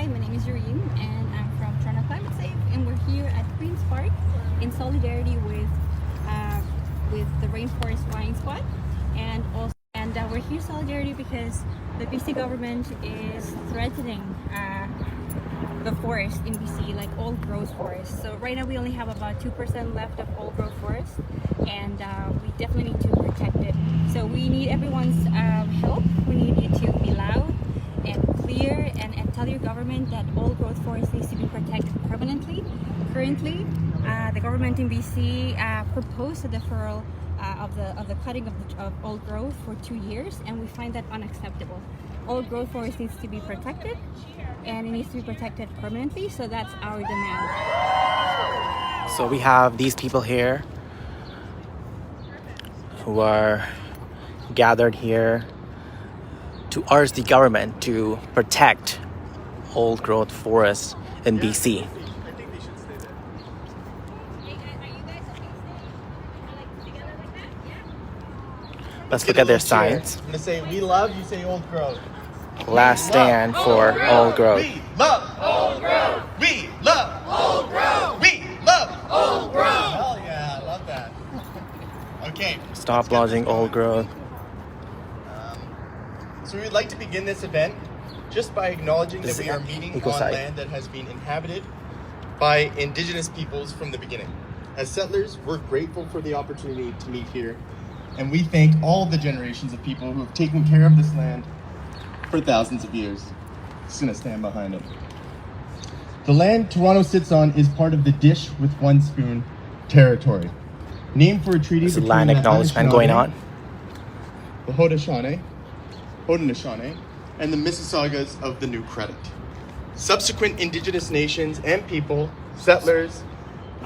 Hi, my name is Yureen and I'm from Toronto Climate Safe, and we're here at Queen's Park in solidarity with the Rainforest Flying Squad, and we're here in solidarity because the BC government is threatening the forest in BC, like old growth forest. So right now we only have about 2% left of old growth forest, and we definitely need to protect it. So we need everyone's help. We need you to be loud and clear and tell your government that old growth forest needs to be protected permanently. Currently, the government in BC proposed a deferral of the cutting of old growth for 2 years, and we find that unacceptable. Old growth forest needs to be protected, and it needs to be protected permanently. So that's our demand. So we have these people here who are gathered here to urge the government to protect old growth forests in BC. Let's look at their signs. I'm gonna say we love, you say old growth. Last stand for old growth. We love old growth. We love old growth. We love old growth. Hell yeah, I love that. Okay. Stop lodging old growth. So we'd like to begin this event just by acknowledging that we are meeting on land that has been inhabited by Indigenous peoples from the beginning. As settlers, we're grateful for the opportunity to meet here, and we thank all the generations of people who have taken care of this land for thousands of years. Just gonna stand behind it. The land Toronto sits on is part of the Dish with One Spoon territory, named for a treaty There's a between land the acknowledgement going on. the Haudenosaunee, and the Mississaugas of the New Credit. Subsequent Indigenous nations and people, settlers,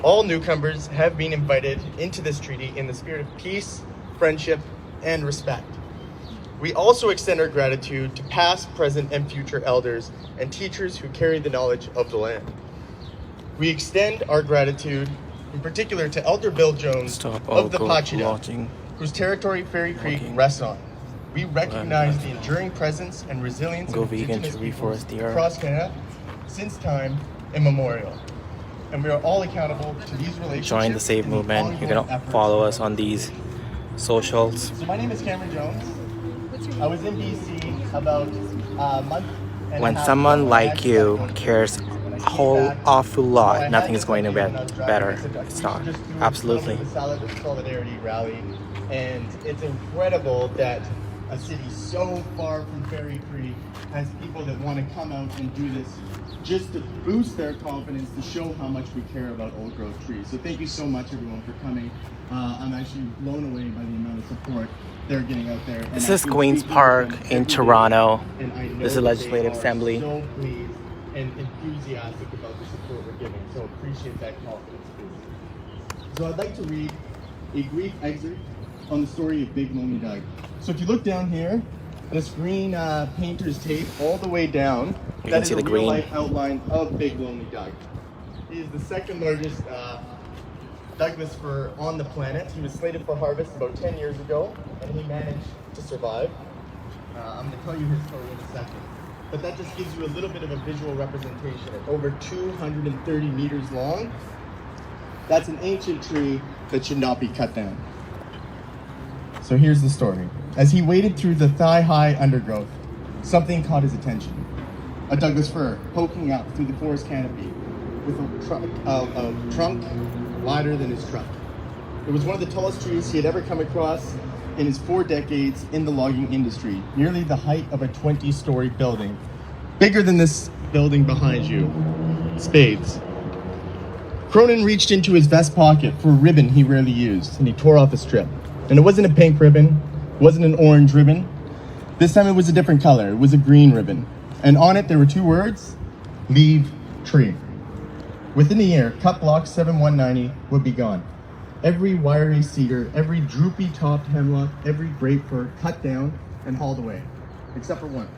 all newcomers have been invited into this treaty in the spirit of peace, friendship, and respect. We also extend our gratitude to past, present, and future elders and teachers who carry the knowledge of the land. We extend our gratitude in particular to Elder Bill Jones of the Pachida, whose territory Fairycreek rests on. We recognize the enduring presence and resilience of Indigenous peoples across Canada since time immemorial. And we are all accountable to these relationships. Join the Save movement. You're gonna follow us on these socials. So my name is Cameron Jones. I was in BC about a month and When a half someone ago. like you cares a whole awful lot, nothing is going to get better. It's not. Absolutely. The Solidarity Rally, and it's incredible that a city so far from Fairycreek has people that want to come out and do this just to boost their confidence, to show how much we care about old growth trees. So thank you so much, everyone, for coming. I'm actually blown away by the amount of support they're getting out there. This is Queen's Park in Toronto. This is the Legislative Assembly. So pleased and enthusiastic about the support we're giving. So appreciate that confidence, please. So I'd like to read a brief excerpt on the story of Big Lonely Doug. So if you look down here, this green painter's tape all the way down, you that can is see the a green real-life outline of Big Lonely Doug. He is the second largest Douglas fir on the planet. He was slated for harvest about 10 years ago, and he managed to survive. I'm going to tell you his story in a second. But that just gives you a little bit of a visual representation. At over 230 meters long, that's an ancient tree that should not be cut down. So here's the story. As he waded through the thigh-high undergrowth, something caught his attention. A Douglas fir poking up through the forest canopy with a trunk wider than his truck. It was one of the tallest trees he had ever come across in his 4 decades in the logging industry, nearly the height of a 20-story building. Bigger than this building behind you. Spades. Cronin reached into his vest pocket for a ribbon he rarely used, and he tore off a strip. And it wasn't a pink ribbon, it wasn't an orange ribbon. This time it was a different color. It was a green ribbon. And on it there were 2 words: leave tree. Within a year, cut block 7190 would be gone. Every wiry cedar, every droopy-topped hemlock, every grape fir cut down and hauled away, except for one.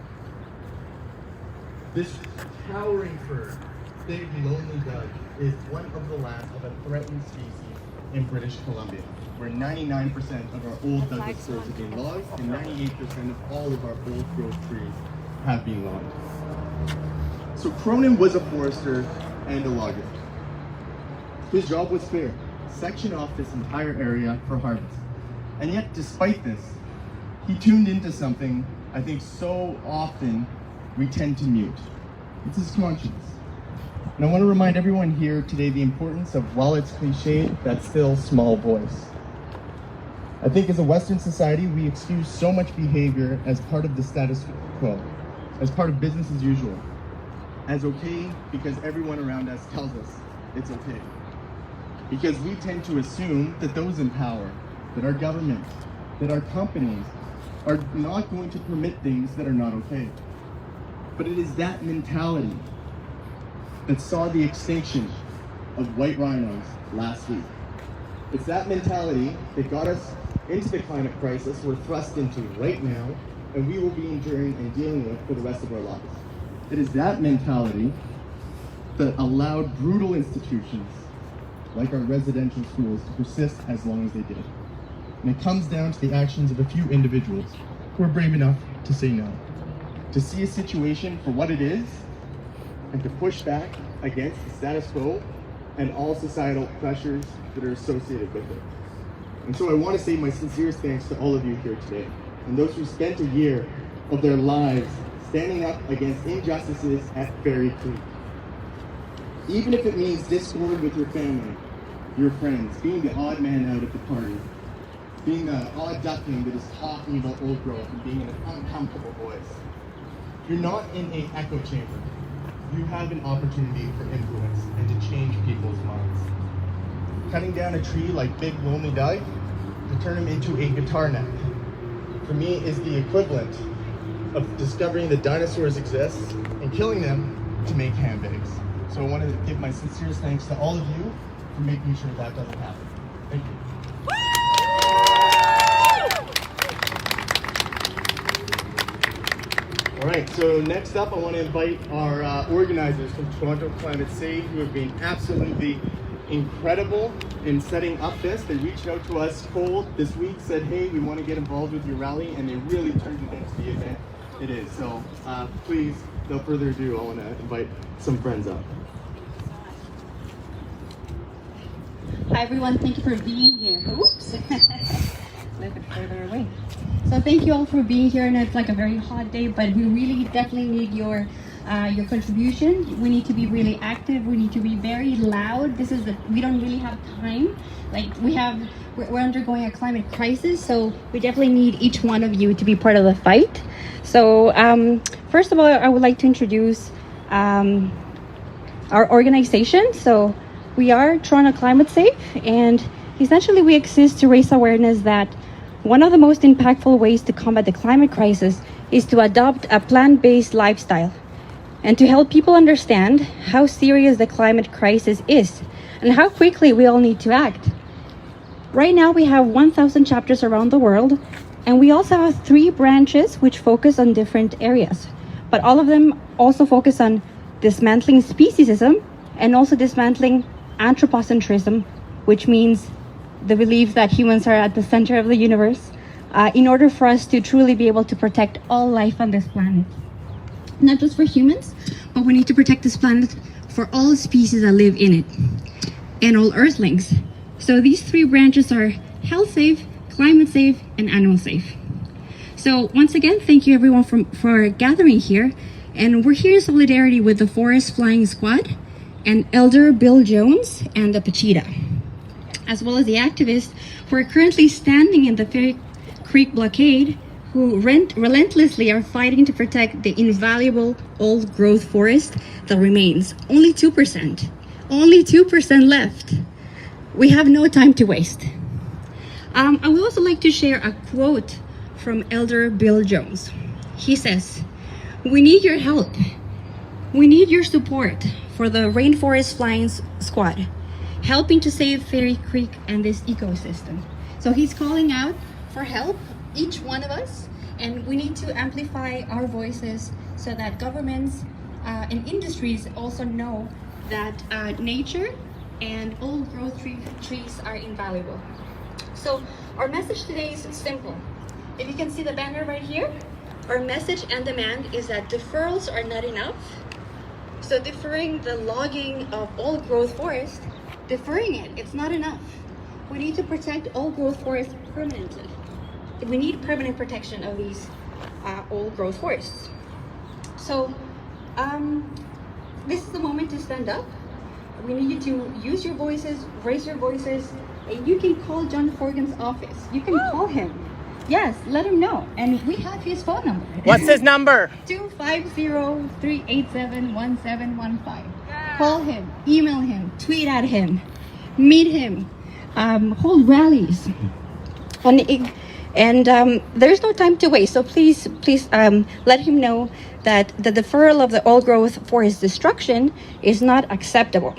This towering fir, Big Lonely Doug, is one of the last of a threatened species in British Columbia, where 99% of our old Douglas firs have been logged and 98% of all of our old growth trees have been logged. So Cronin was a forester and a logger. His job was fair, section off this entire area for harvest. And yet, despite this, he tuned into something I think so often we tend to mute. It's his conscience. And I want to remind everyone here today the importance of, while it's cliched, that still small voice. I think as a Western society, we excuse so much behavior as part of the status quo, as part of business as usual, as okay because everyone around us tells us it's okay. Because we tend to assume that those in power, that our government, that our companies are not going to permit things that are not okay. But it is that mentality that saw the extinction of white rhinos last week. It's that mentality that got us into the climate crisis we're thrust into right now, and we will be enduring and dealing with for the rest of our lives. It is that mentality that allowed brutal institutions like our residential schools to persist as long as they did. And it comes down to the actions of a few individuals who are brave enough to say no, to see a situation for what it is, and to push back against the status quo and all societal pressures that are associated with it. And so I want to say my sincerest thanks to all of you here today, and those who spent a year of their lives standing up against injustices at Fairycreek. Even if it means discord with your family, your friends, being the odd man out at the party, being the odd duckling that is talking about old growth and being an uncomfortable voice. You're not in an echo chamber. You have an opportunity for influence and to change people's minds. Cutting down a tree like Big Lonely Doug to turn him into a guitar neck, for me, is the equivalent of discovering that dinosaurs exist and killing them to make handbags. So I want to give my sincerest thanks to all of you for making sure that doesn't happen. Thank you. All right, so next up I want to invite our organizers from Toronto Climate Safe, who have been absolutely incredible in setting up this. They reached out to us cold this week, said, hey, we want to get involved with your rally, and they really turned it into the event it is. So please, without further ado, I want to invite some friends up. Hi everyone, thank you for being here. Oops, a little bit further away. So thank you all for being here, and it's like a very hot day, but we really definitely need your contribution. We need to be really active. We need to be very loud. We don't really have time. Like we're undergoing a climate crisis, so we definitely need each one of you to be part of the fight. So first of all, I would like to introduce our organization. So we are Toronto Climate Safe, and essentially we exist to raise awareness that one of the most impactful ways to combat the climate crisis is to adopt a plant-based lifestyle and to help people understand how serious the climate crisis is and how quickly we all need to act. Right now we have 1,000 chapters around the world, and we also have 3 branches which focus on different areas, but all of them also focus on dismantling speciesism and also dismantling anthropocentrism, which means the belief that humans are at the center of the universe, in order for us to truly be able to protect all life on this planet. Not just for humans, but we need to protect this planet for all species that live in it and all earthlings. So these 3 branches are health safe, climate safe, and animal safe. So once again, thank you everyone for gathering here. And we're here in solidarity with the Forest Flying Squad and Elder Bill Jones and the Pachita, as well as the activists who are currently standing in the Fairycreek blockade, who relentlessly are fighting to protect the invaluable old growth forest that remains. Only 2% left. We have no time to waste. I would also like to share a quote from Elder Bill Jones. He says, "We need your help. We need your support for the Rainforest Flying Squad, helping to save Fairycreek and this ecosystem." So he's calling out for help, each one of us, and we need to amplify our voices so that governments and industries also know that nature and old growth trees are invaluable. So our message today is simple. If you can see the banner right here, Our message and demand is that deferrals are not enough. So deferring the logging of old growth forest, deferring it, it's not enough. We need to protect old growth forests permanently. We need permanent protection of these old growth forests. So this is the moment to stand up. We need you to use your voices, raise your voices, and you can call John Horgan's office. You can call him. Yes, let him know. And we have his phone number. What's his number? 250-387-1715. Call him, email him, tweet at him, meet him, hold rallies. And there's no time to waste. So please let him know that the deferral of the old growth forest destruction is not acceptable,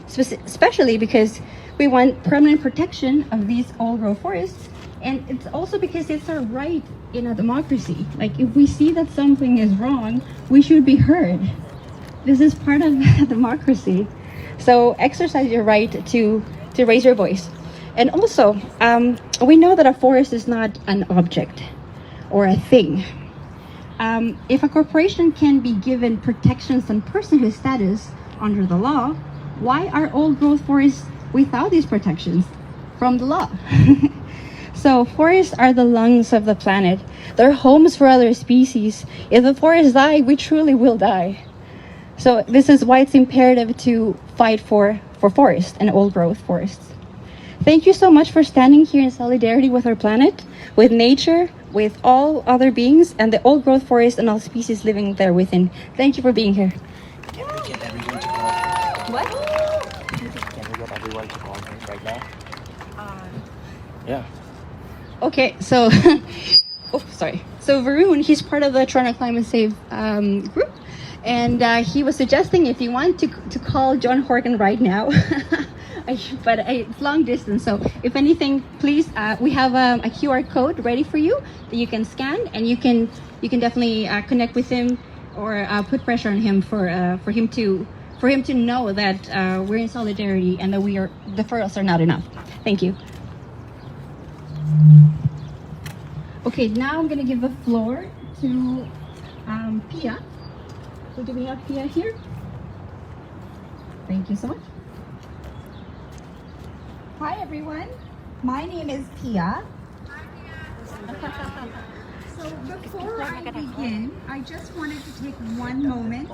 especially because we want permanent protection of these old growth forests. And it's also because it's our right in a democracy. Like, if we see that something is wrong, we should be heard. This is part of democracy. So exercise your right to raise your voice. And also, we know that a forest is not an object or a thing. If a corporation can be given protections and personhood status under the law, why are old growth forests without these protections from the law? So forests are the lungs of the planet. They're homes for other species. If the forests die, we truly will die. So this is why it's imperative to fight for forests and old growth forests. Thank you so much for standing here in solidarity with our planet, with nature, with all other beings, and the old growth forest and all species living there within. Thank you for being here. Can we get everyone to call? What? Can we get everyone to call him right now? Yeah. Okay, so, sorry. So Varun, he's part of the Toronto Climate Save group, and he was suggesting if you want to call John Horgan right now, but it's long distance. So if anything, please, we have a QR code ready for you that you can scan, and you can definitely connect with him or put pressure on him for him to know that we're in solidarity and that deferrals are not enough. Thank you. Okay, now I'm gonna give the floor to Pia. So do we have Pia here? Thank you so much. Hi everyone, my name is Pia. So before I begin, I just wanted to take one moment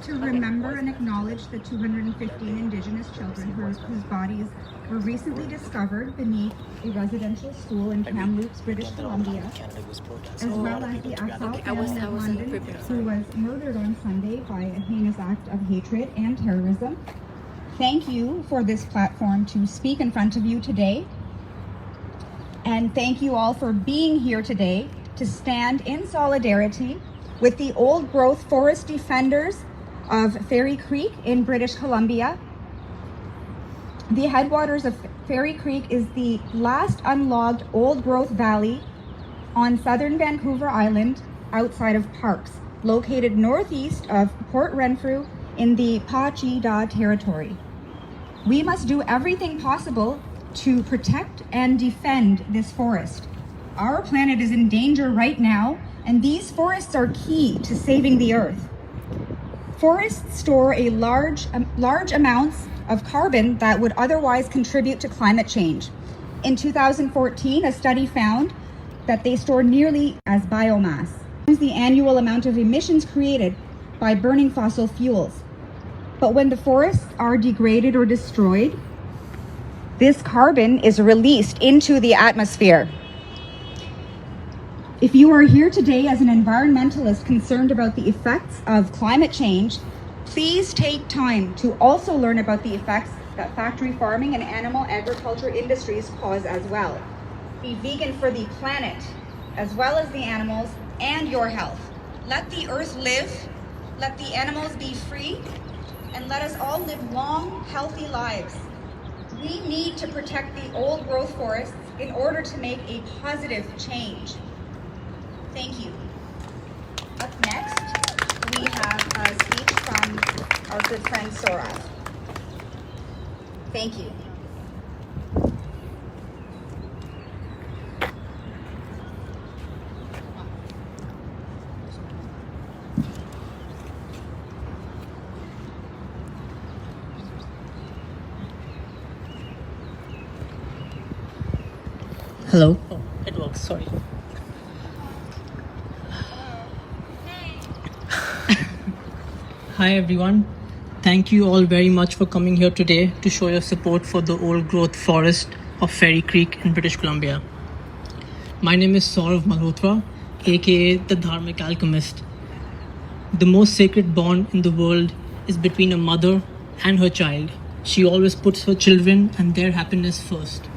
to remember and acknowledge the 215 Indigenous children whose bodies were recently discovered beneath a residential school in Kamloops, British Columbia, as well as the Axel family of London, who was murdered on Sunday by a heinous act of hatred and terrorism. Thank you for this platform to speak in front of you today. And thank you all for being here today to stand in solidarity with the old growth forest defenders of Fairycreek in British Columbia. The headwaters of Fairycreek is the last unlogged old growth valley on southern Vancouver Island outside of Parks, located northeast of Port Renfrew in the Pacheedaht territory. We must do everything possible to protect and defend this forest. Our planet is in danger right now, and these forests are key to saving the earth. Forests store a large amounts of carbon that would otherwise contribute to climate change. In 2014, a study found that they store nearly as biomass. The annual amount of emissions created by burning fossil fuels. But when the forests are degraded or destroyed, this carbon is released into the atmosphere. If you are here today as an environmentalist concerned about the effects of climate change, please take time to also learn about the effects that factory farming and animal agriculture industries cause as well. Be vegan for the planet, as well as the animals and your health. Let the earth live, let the animals be free, and let us all live long, healthy lives. We need to protect the old growth forests in order to make a positive change. Thank you. Up next, we have a speech from our good friend Sora. Thank you. Hello. Oh, it works. Sorry. Hi everyone. Thank you all very much for coming here today to show your support for the old growth forest of Fairycreek in British Columbia. My name is Saurav Malhotra, aka the Dharmic Alchemist. The most sacred bond in the world is between a mother and her child. She always puts her children and their happiness first.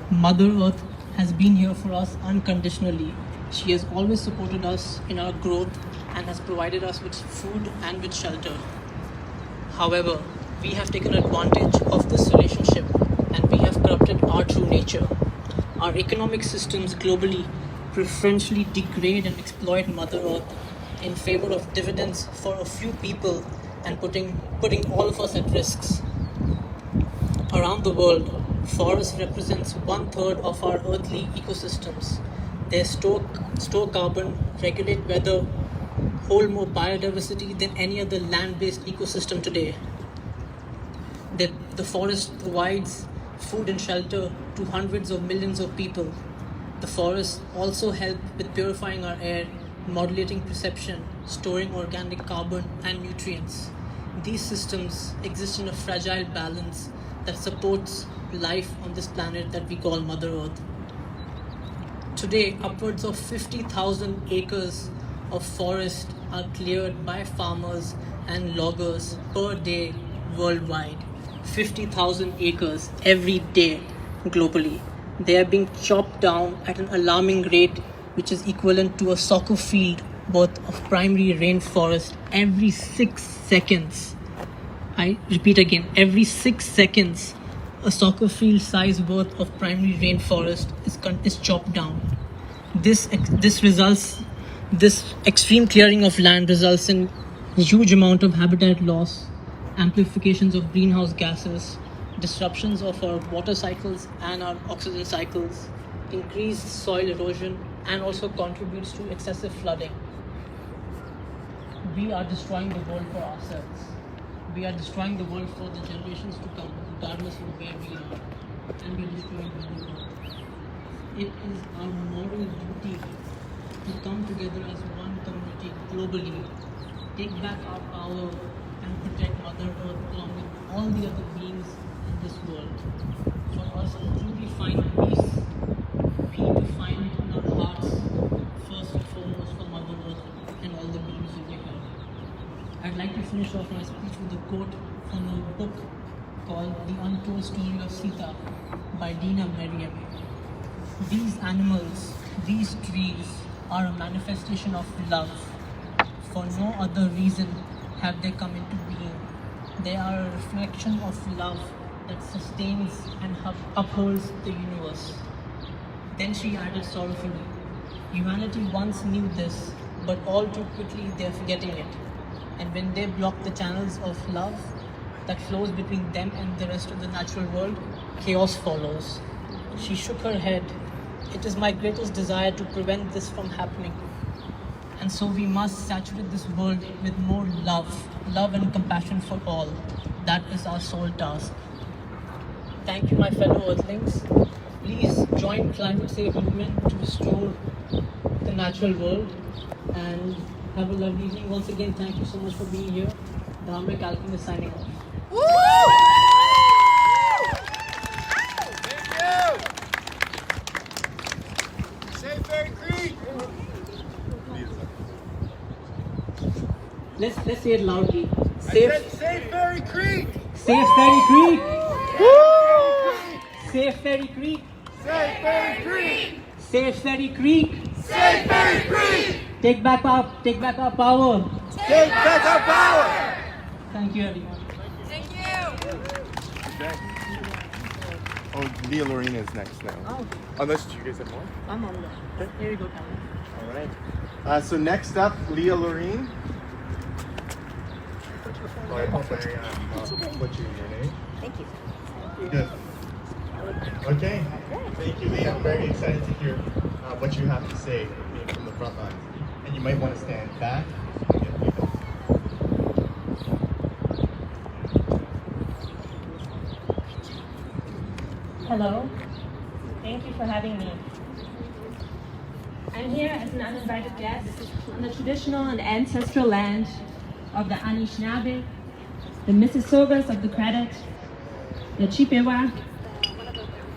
Mother Earth has been here for us unconditionally. She has always supported us in our growth and has provided us with food and with shelter. However, we have taken advantage of this relationship and we have corrupted our true nature. Our economic systems globally preferentially degrade and exploit Mother Earth in favor of dividends for a few people and putting all of us at risks. Around the world, forests represents 1/3 of our earthly ecosystems. They store carbon, regulate weather, hold more biodiversity than any other land-based ecosystem today. The forest provides food and shelter to hundreds of millions of people. The forests also help with purifying our air, modulating perception, storing organic carbon and nutrients. These systems exist in a fragile balance that supports life on this planet that we call Mother Earth. Today, upwards of 50,000 acres of forest are cleared by farmers and loggers per day worldwide. 50,000 acres every day globally. They are being chopped down at an alarming rate, which is equivalent to a soccer field worth of primary rainforest every 6 seconds. I repeat again, every 6 seconds, a soccer field size worth of primary rainforest is chopped down. This extreme clearing of land results in a huge amount of habitat loss, amplifications of greenhouse gases, disruptions of our water cycles and our oxygen cycles, increased soil erosion, and also contributes to excessive flooding. We are destroying the world for ourselves. We are destroying the world for the generations to come, regardless of where we are, and we are destroying the world. It is our moral duty to come together as one community globally, take back our power, and protect Mother Earth along with all the other beings in this world. For us to truly find peace, we need to find it in our hearts, first and foremost for Mother Earth and all the beings who make her. I'd like to finish off my speech with a quote from a book called The Untold Story of Sita by Dina Merriam. These animals, these trees are a manifestation of love. For no other reason have they come into being. They are a reflection of love that sustains and upholds the universe. Then she added sorrowfully, humanity once knew this, but all too quickly they are forgetting it. And when they block the channels of love that flows between them and the rest of the natural world, chaos follows. She shook her head. It is my greatest desire to prevent this from happening. And so we must saturate this world with more love and compassion for all. That is our sole task. Thank you, my fellow Earthlings. Please join climate safe movement to restore the natural world and have a lovely evening. Once again, thank you so much for being here. Dharmic Alchemist signing off. Let's say it loudly. Save Fairycreek! Save Fairycreek! Save Fairycreek! Save Fairycreek! Save Fairycreek! Save Fairycreek! Take back our power! Take back our power! Thank you, everyone. Oh, Leah Lorena is next now. Oh, Unless you guys have more? I'm on that. Here you go, Cameron. All right. So next up, Leah Lorene. Sorry, I'll put you in your name. Thank you. Good. Okay. Thank you, Leah. I'm very excited to hear what you have to say being from the front lines. And you might want to stand back. Hello. Thank you for having me. I'm here as an uninvited guest on the traditional and ancestral land of the Anishinaabe, the Mississaugas of the Credit, the Chippewa,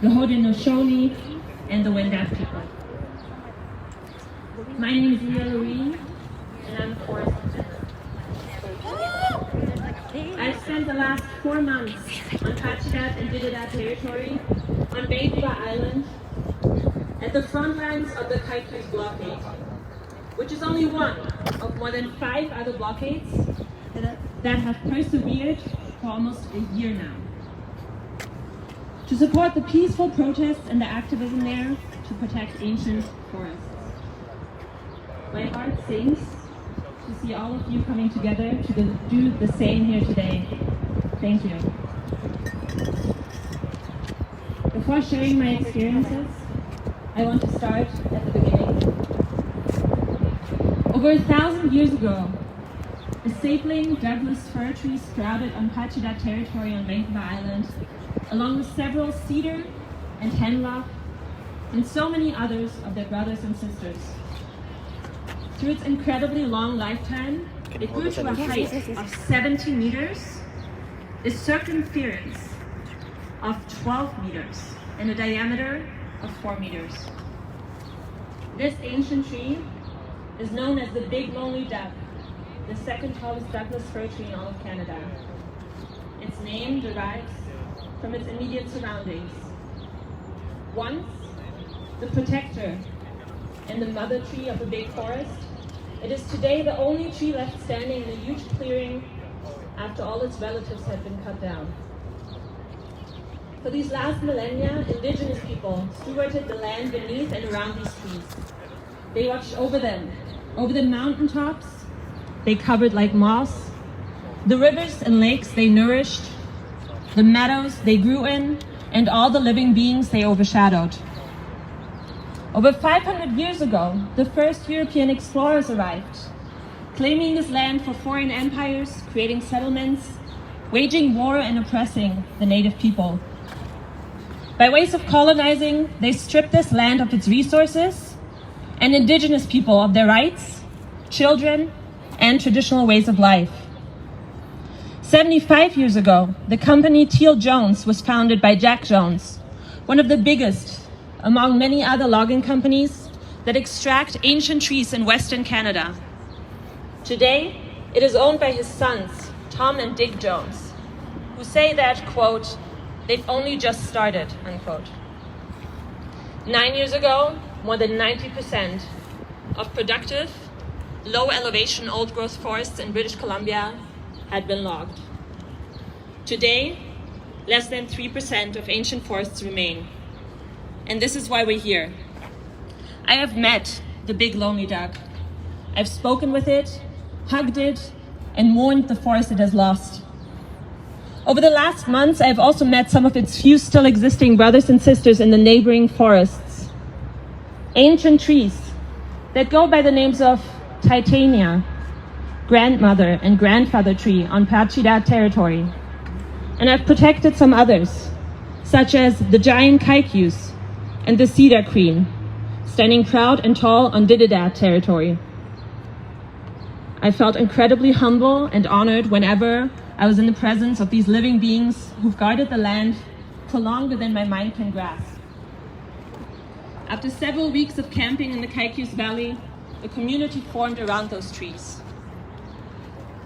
the Haudenosaunee, and the Wendat people. My name is Leah Loreen, and I'm a forest defender. I've spent the last 4 months on Pachidat and Dididat territory on Vancouver Island at the frontlines of the Kaikus blockade, which is only one of more than 5 other blockades that have persevered for almost a year now. To support the peaceful protests and the activism there to protect ancient forests. My heart sings to see all of you coming together to do the same here today. Thank you. Before sharing my experiences, I want to start at the beginning. Over 1,000 years ago, a sapling Douglas fir tree sprouted on Pachidat territory on Vancouver Island, along with several cedar and hemlock, and so many others of their brothers and sisters. Through its incredibly long lifetime, it grew to a height of 70 meters, a circumference of 12 meters, and a diameter of 4 meters. This ancient tree is known as the Big Lonely Duck, the second tallest Douglas fir tree in all of Canada. Its name derives from its immediate surroundings. Once the protector and the mother tree of the big forest, it is today the only tree left standing in a huge clearing after all its relatives had been cut down. For these last millennia, Indigenous people stewarded the land beneath and around these trees. They watched over them, over the mountaintops they covered like moss, the rivers and lakes they nourished, the meadows they grew in, and all the living beings they overshadowed. Over 500 years ago, the first European explorers arrived, claiming this land for foreign empires, creating settlements, waging war and oppressing the native people. By ways of colonizing, they stripped this land of its resources and Indigenous people of their rights, children, and traditional ways of life. 75 years ago, the company Teal Jones was founded by Jack Jones, one of the biggest among many other logging companies that extract ancient trees in Western Canada. Today, it is owned by his sons, Tom and Dick Jones, who say that, quote, they've only just started, unquote. 9 years ago, more than 90% of productive, low-elevation old-growth forests in British Columbia had been logged. Today, less than 3% of ancient forests remain. And this is why we're here. I have met the Big Lonely Duck. I've spoken with it, hugged it, and mourned the forest it has lost. Over the last months, I've also met some of its few still existing brothers and sisters in the neighboring forests. Ancient trees that go by the names of Titania, grandmother and grandfather tree on Pachidat territory. And I've protected some others, such as the giant Kaikus and the cedar queen, standing proud and tall on Dididat territory. I felt incredibly humble and honored whenever I was in the presence of these living beings who've guarded the land for longer than my mind can grasp. After several weeks of camping in the Kaikus Valley, a community formed around those trees.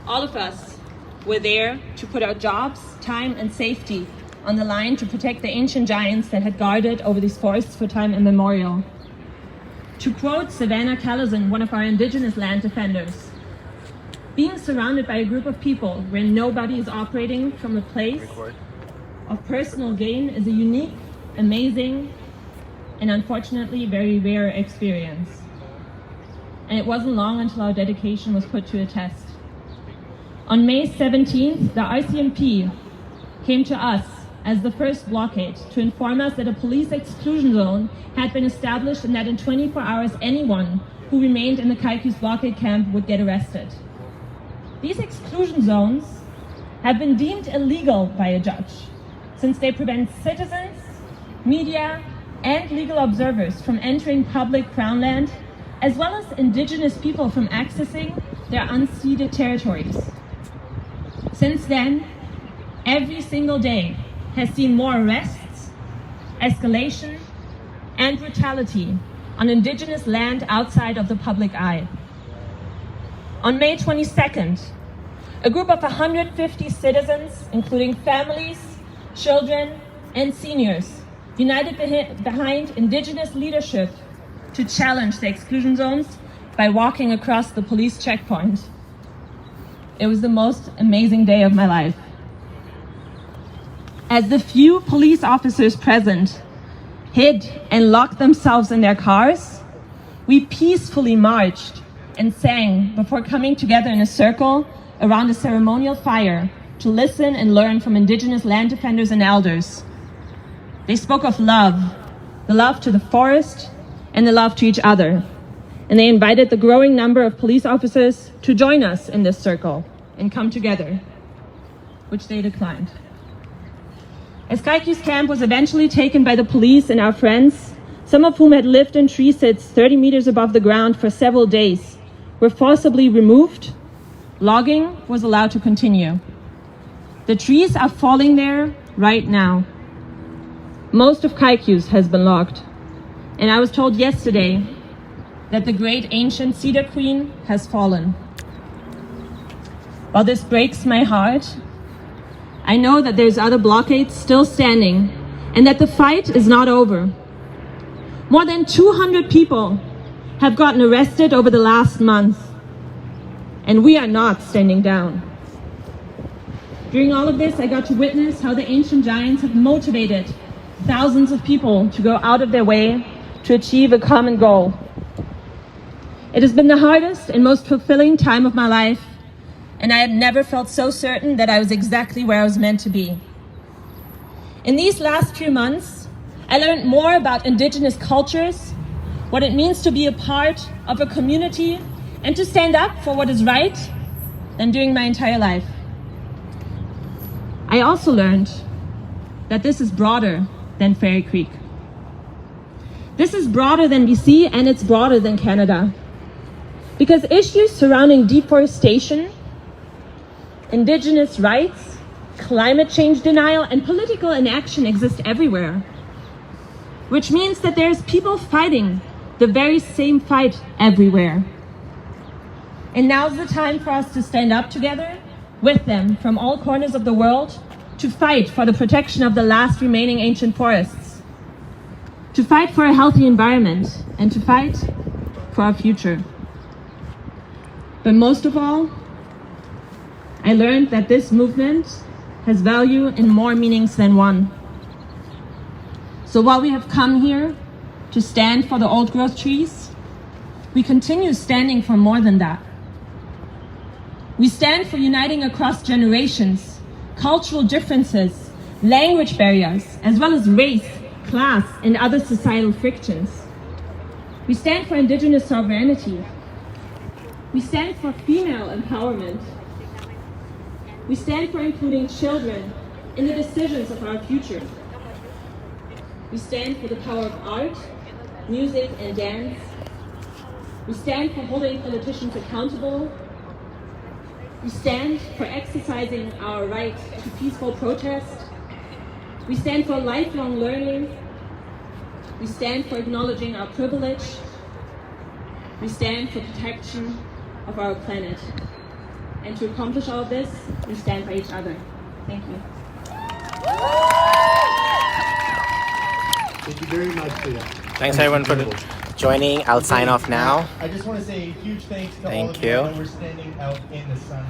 All of us were there to put our jobs, time, and safety on the line to protect the ancient giants that had guarded over these forests for time immemorial. To quote Savannah Callison, one of our Indigenous land defenders, being surrounded by a group of people where nobody is operating from a place of personal gain is a unique, amazing, and unfortunately very rare experience. And it wasn't long until our dedication was put to a test. On May 17th, the RCMP came to us as the first blockade to inform us that a police exclusion zone had been established and that in 24 hours anyone who remained in the Kaikus blockade camp would get arrested. These exclusion zones have been deemed illegal by a judge since they prevent citizens, media, and legal observers from entering public Crown land as well as indigenous people from accessing their unceded territories. Since then, every single day has seen more arrests, escalation, and brutality on indigenous land outside of the public eye. On May 22nd, a group of 150 citizens, including families, children, and seniors, united behind indigenous leadership to challenge the exclusion zones by walking across the police checkpoint. It was the most amazing day of my life. As the few police officers present hid and locked themselves in their cars, we peacefully marched and sang before coming together in a circle around a ceremonial fire to listen and learn from indigenous land defenders and elders. They spoke of love, the love to the forest and the love to each other. And they invited the growing number of police officers to join us in this circle and come together, which they declined. As Kaiki's camp was eventually taken by the police and our friends, some of whom had lived in tree sits 30 meters above the ground for several days, were forcibly removed, logging was allowed to continue. The trees are falling there right now. Most of Kaiki's has been logged. And I was told yesterday that the great ancient cedar queen has fallen. While this breaks my heart, I know that there's other blockades still standing and that the fight is not over. More than 200 people have gotten arrested over the last month, and we are not standing down. During all of this, I got to witness how the ancient giants have motivated thousands of people to go out of their way to achieve a common goal. It has been the hardest and most fulfilling time of my life, and I have never felt so certain that I was exactly where I was meant to be. In these last few months, I learned more about indigenous cultures, what it means to be a part of a community and to stand up for what is right, than during my entire life. I also learned that this is broader than Fairycreek. This is broader than BC, and it's broader than Canada. Because issues surrounding deforestation, indigenous rights, climate change denial, and political inaction exist everywhere. Which means that there's people fighting the very same fight everywhere. And now's the time for us to stand up together with them from all corners of the world to fight for the protection of the last remaining ancient forests, to fight for a healthy environment, and to fight for our future. But most of all, I learned that this movement has value in more meanings than one. So while we have come here to stand for the old growth trees, we continue standing for more than that. We stand for uniting across generations, cultural differences, language barriers, as well as race, class, and other societal frictions. We stand for indigenous sovereignty. We stand for female empowerment. We stand for including children in the decisions of our future. We stand for the power of art, music, and dance. We stand for holding politicians accountable. We stand for exercising our right to peaceful protest. We stand for lifelong learning. We stand for acknowledging our privilege. We stand for protection of our planet. And to accomplish all of this, we stand by each other. Thank you. Thank you very much, Thea. Thanks everyone for joining. I'll sign off now. I just want to say a huge thanks to all Thank of you. you. I know we're standing out in the sun.